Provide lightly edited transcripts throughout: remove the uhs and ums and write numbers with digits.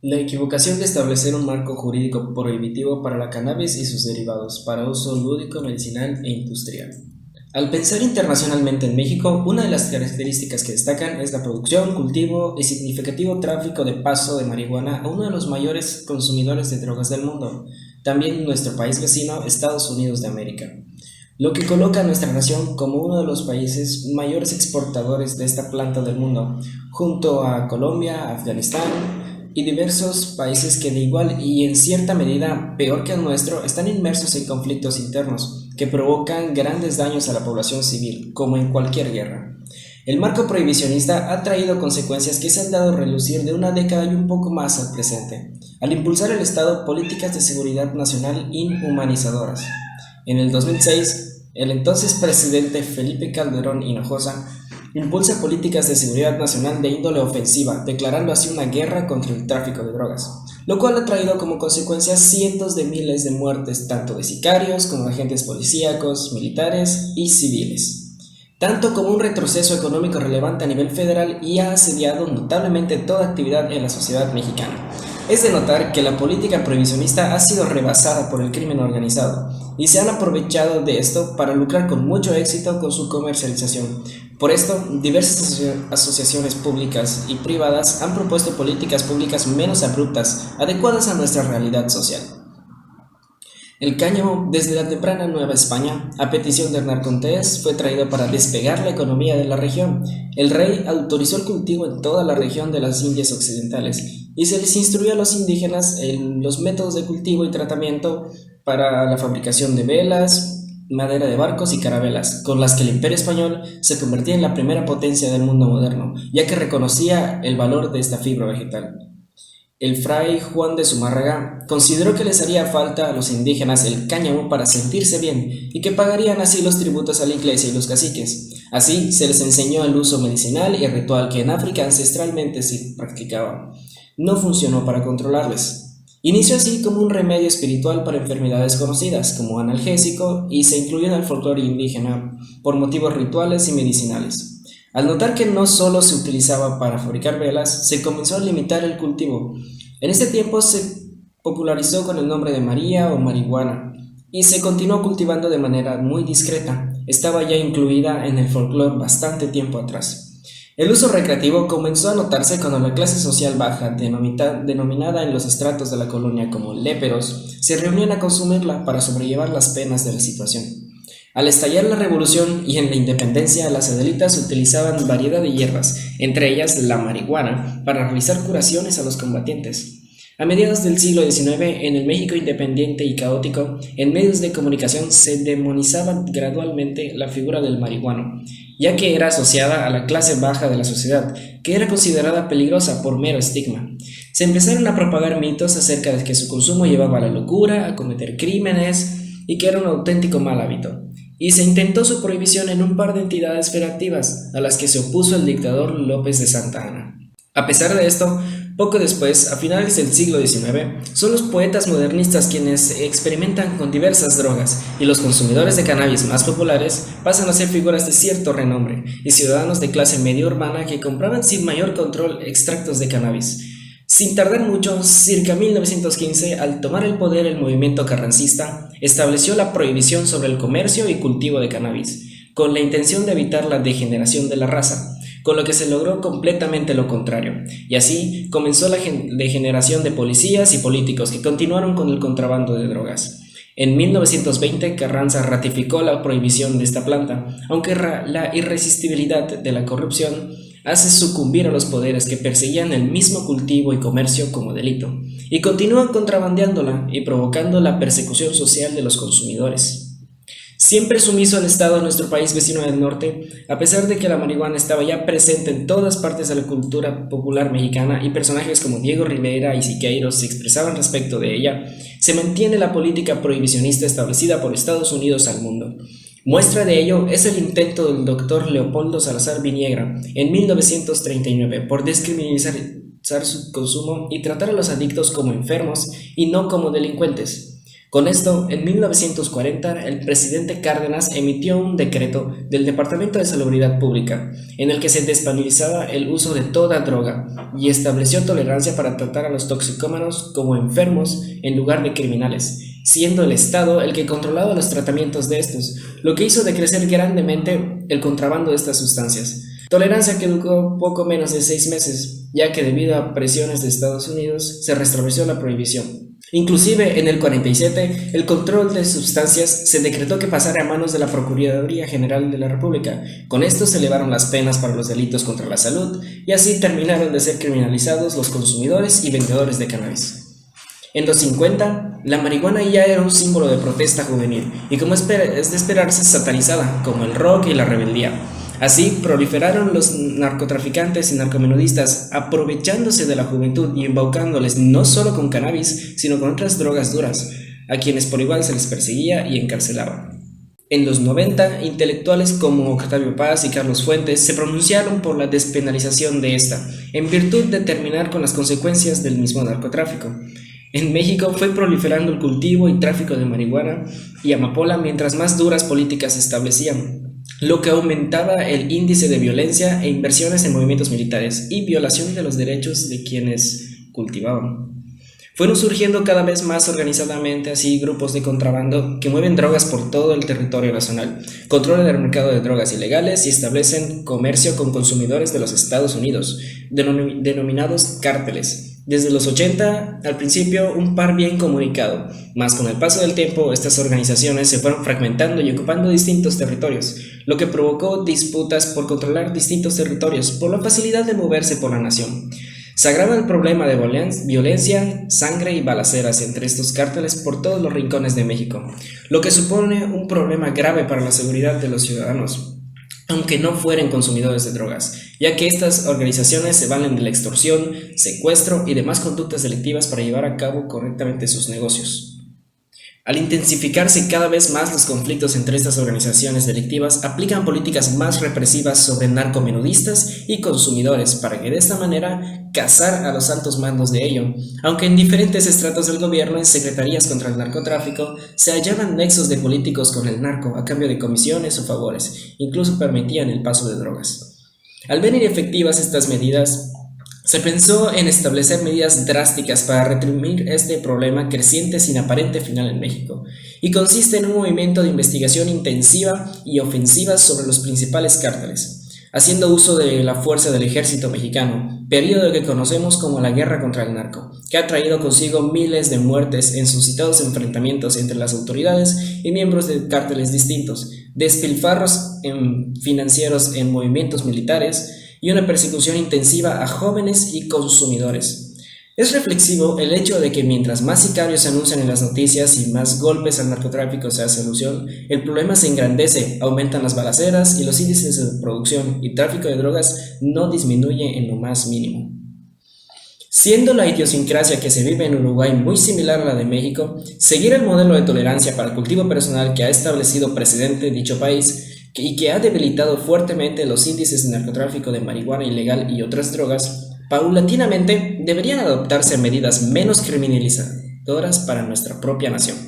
La equivocación de establecer un marco jurídico prohibitivo para la cannabis y sus derivados para uso lúdico, medicinal e industrial. Al pensar internacionalmente en México, una de las características que destacan es la producción, cultivo y significativo tráfico de paso de marihuana a uno de los mayores consumidores de drogas del mundo, también nuestro país vecino, Estados Unidos de América, lo que coloca a nuestra nación como uno de los países mayores exportadores de esta planta del mundo, junto a Colombia, Afganistán y diversos países que de igual y en cierta medida peor que el nuestro están inmersos en conflictos internos que provocan grandes daños a la población civil, como en cualquier guerra. El marco prohibicionista ha traído consecuencias que se han dado a relucir de una década y un poco más al presente, al impulsar el Estado políticas de seguridad nacional inhumanizadoras. En el 2006, el entonces presidente Felipe Calderón Hinojosa impulsa políticas de seguridad nacional de índole ofensiva, declarando así una guerra contra el tráfico de drogas, lo cual ha traído como consecuencia cientos de miles de muertes tanto de sicarios como de agentes policíacos, militares y civiles, tanto como un retroceso económico relevante a nivel federal y ha asediado notablemente toda actividad en la sociedad mexicana. Es de notar que la política prohibicionista ha sido rebasada por el crimen organizado y se han aprovechado de esto para lucrar con mucho éxito con su comercialización. Por esto, diversas asociaciones públicas y privadas han propuesto políticas públicas menos abruptas, adecuadas a nuestra realidad social. El cáñamo, desde la temprana Nueva España, a petición de Hernán Cortés, fue traído para despegar la economía de la región. El rey autorizó el cultivo en toda la región de las Indias Occidentales y se les instruyó a los indígenas en los métodos de cultivo y tratamiento para la fabricación de velas, madera de barcos y carabelas, con las que el Imperio Español se convertía en la primera potencia del mundo moderno, ya que reconocía el valor de esta fibra vegetal. El fray Juan de Zumárraga consideró que les haría falta a los indígenas el cáñamo para sentirse bien y que pagarían así los tributos a la iglesia y los caciques. Así se les enseñó el uso medicinal y ritual que en África ancestralmente se practicaba. No funcionó para controlarles. Inició así como un remedio espiritual para enfermedades conocidas como analgésico y se incluyó en el folclore indígena por motivos rituales y medicinales. Al notar que no solo se utilizaba para fabricar velas, se comenzó a limitar el cultivo. En este tiempo se popularizó con el nombre de María o marihuana y se continuó cultivando de manera muy discreta. Estaba ya incluida en el folclore bastante tiempo atrás. El uso recreativo comenzó a notarse cuando la clase social baja, denominada en los estratos de la colonia como léperos, se reunían a consumirla para sobrellevar las penas de la situación. Al estallar la revolución y en la independencia, las adelitas utilizaban variedad de hierbas, entre ellas la marihuana, para realizar curaciones a los combatientes. A mediados del siglo XIX, en el México independiente y caótico, en medios de comunicación se demonizaba gradualmente la figura del marihuano, ya que era asociada a la clase baja de la sociedad, que era considerada peligrosa por mero estigma. Se empezaron a propagar mitos acerca de que su consumo llevaba a la locura, a cometer crímenes y que era un auténtico mal hábito. Y se intentó su prohibición en un par de entidades federativas, a las que se opuso el dictador López de Santa Anna. A pesar de esto, poco después, a finales del siglo XIX, son los poetas modernistas quienes experimentan con diversas drogas y los consumidores de cannabis más populares pasan a ser figuras de cierto renombre y ciudadanos de clase media urbana que compraban sin mayor control extractos de cannabis. Sin tardar mucho, circa 1915, al tomar el poder el movimiento carrancista, estableció la prohibición sobre el comercio y cultivo de cannabis, con la intención de evitar la degeneración de la raza, con lo que se logró completamente lo contrario, y así comenzó la degeneración de policías y políticos que continuaron con el contrabando de drogas. En 1920, Carranza ratificó la prohibición de esta planta, aunque la irresistibilidad de la corrupción hace sucumbir a los poderes que perseguían el mismo cultivo y comercio como delito, y continúan contrabandeándola y provocando la persecución social de los consumidores. Siempre sumiso al Estado de nuestro país vecino del norte, a pesar de que la marihuana estaba ya presente en todas partes de la cultura popular mexicana y personajes como Diego Rivera y Siqueiros se expresaban respecto de ella, se mantiene la política prohibicionista establecida por Estados Unidos al mundo. Muestra de ello es el intento del doctor Leopoldo Salazar Viniegra en 1939 por descriminalizar su consumo y tratar a los adictos como enfermos y no como delincuentes. Con esto, en 1940, el presidente Cárdenas emitió un decreto del Departamento de Salubridad Pública, en el que se despenalizaba el uso de toda droga y estableció tolerancia para tratar a los toxicómanos como enfermos en lugar de criminales, siendo el Estado el que controlaba los tratamientos de estos, lo que hizo decrecer grandemente el contrabando de estas sustancias. Tolerancia que duró poco menos de 6 meses, ya que debido a presiones de Estados Unidos se restableció la prohibición. Inclusive en el 47, el control de sustancias se decretó que pasara a manos de la Procuraduría General de la República. Con esto se elevaron las penas para los delitos contra la salud y así terminaron de ser criminalizados los consumidores y vendedores de cannabis. En los 50, la marihuana ya era un símbolo de protesta juvenil y como es de esperarse satanizada, como el rock y la rebeldía. Así proliferaron los narcotraficantes y narcomenudistas, aprovechándose de la juventud y embaucándoles no solo con cannabis, sino con otras drogas duras, a quienes por igual se les perseguía y encarcelaba. En los 90, intelectuales como Octavio Paz y Carlos Fuentes se pronunciaron por la despenalización de esta, en virtud de terminar con las consecuencias del mismo narcotráfico. En México fue proliferando el cultivo y tráfico de marihuana y amapola mientras más duras políticas se establecían, lo que aumentaba el índice de violencia e inversiones en movimientos militares y violación de los derechos de quienes cultivaban. Fueron surgiendo cada vez más organizadamente así grupos de contrabando que mueven drogas por todo el territorio nacional, controlan el mercado de drogas ilegales y establecen comercio con consumidores de los Estados Unidos, denominados cárteles. Desde los 80, al principio, un par bien comunicado, mas con el paso del tiempo estas organizaciones se fueron fragmentando y ocupando distintos territorios, lo que provocó disputas por controlar distintos territorios por la facilidad de moverse por la nación. Se agrava el problema de violencia, sangre y balaceras entre estos cárteles por todos los rincones de México, lo que supone un problema grave para la seguridad de los ciudadanos, aunque no fueren consumidores de drogas, ya que estas organizaciones se valen de la extorsión, secuestro y demás conductas delictivas para llevar a cabo correctamente sus negocios. Al intensificarse cada vez más los conflictos entre estas organizaciones delictivas, aplican políticas más represivas sobre narcomenudistas y consumidores para que de esta manera cazar a los altos mandos de ello. Aunque en diferentes estratos del gobierno, en secretarías contra el narcotráfico, se hallaban nexos de políticos con el narco a cambio de comisiones o favores, incluso permitían el paso de drogas. Al ver inefectivas estas medidas, se pensó en establecer medidas drásticas para reprimir este problema creciente sin aparente final en México, y consiste en un movimiento de investigación intensiva y ofensiva sobre los principales cárteles, haciendo uso de la fuerza del ejército mexicano, periodo que conocemos como la guerra contra el narco, que ha traído consigo miles de muertes en suscitados enfrentamientos entre las autoridades y miembros de cárteles distintos, despilfarros financieros en movimientos militares, y una persecución intensiva a jóvenes y consumidores. Es reflexivo el hecho de que mientras más sicarios se anuncian en las noticias y más golpes al narcotráfico se hace alusión, el problema se engrandece, aumentan las balaceras y los índices de producción y tráfico de drogas no disminuye en lo más mínimo. Siendo la idiosincrasia que se vive en Uruguay muy similar a la de México, seguir el modelo de tolerancia para el cultivo personal que ha establecido precedente dicho país y que ha debilitado fuertemente los índices de narcotráfico de marihuana ilegal y otras drogas, paulatinamente deberían adoptarse medidas menos criminalizadoras para nuestra propia nación.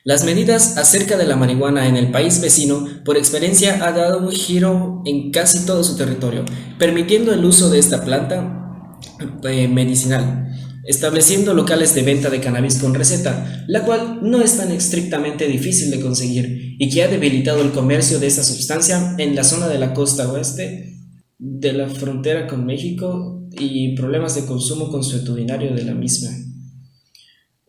Las medidas acerca de la marihuana en el país vecino, por experiencia, ha dado un giro en casi todo su territorio, permitiendo el uso de esta planta medicinal, estableciendo locales de venta de cannabis con receta, la cual no es tan estrictamente difícil de conseguir y que ha debilitado el comercio de esta sustancia en la zona de la costa oeste de la frontera con México y problemas de consumo consuetudinario de la misma.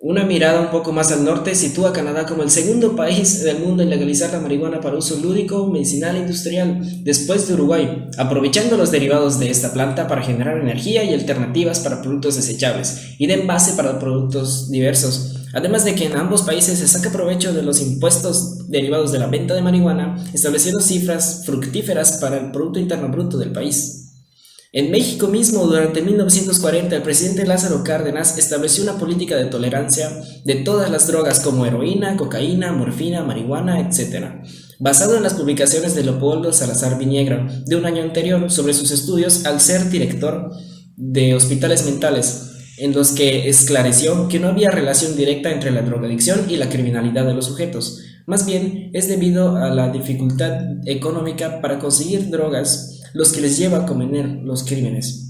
Una mirada un poco más al norte sitúa a Canadá como el segundo país del mundo en legalizar la marihuana para uso lúdico, medicinal e industrial, después de Uruguay, aprovechando los derivados de esta planta para generar energía y alternativas para productos desechables y de envase para productos diversos. Además de que en ambos países se saca provecho de los impuestos derivados de la venta de marihuana, estableciendo cifras fructíferas para el Producto Interno Bruto del país. En México mismo, durante 1940, el presidente Lázaro Cárdenas estableció una política de tolerancia de todas las drogas como heroína, cocaína, morfina, marihuana, etc., basado en las publicaciones de Leopoldo Salazar Viniegra de un año anterior sobre sus estudios al ser director de hospitales mentales, en los que esclareció que no había relación directa entre la drogadicción y la criminalidad de los sujetos. Más bien, es debido a la dificultad económica para conseguir drogas los que les lleva a cometer los crímenes.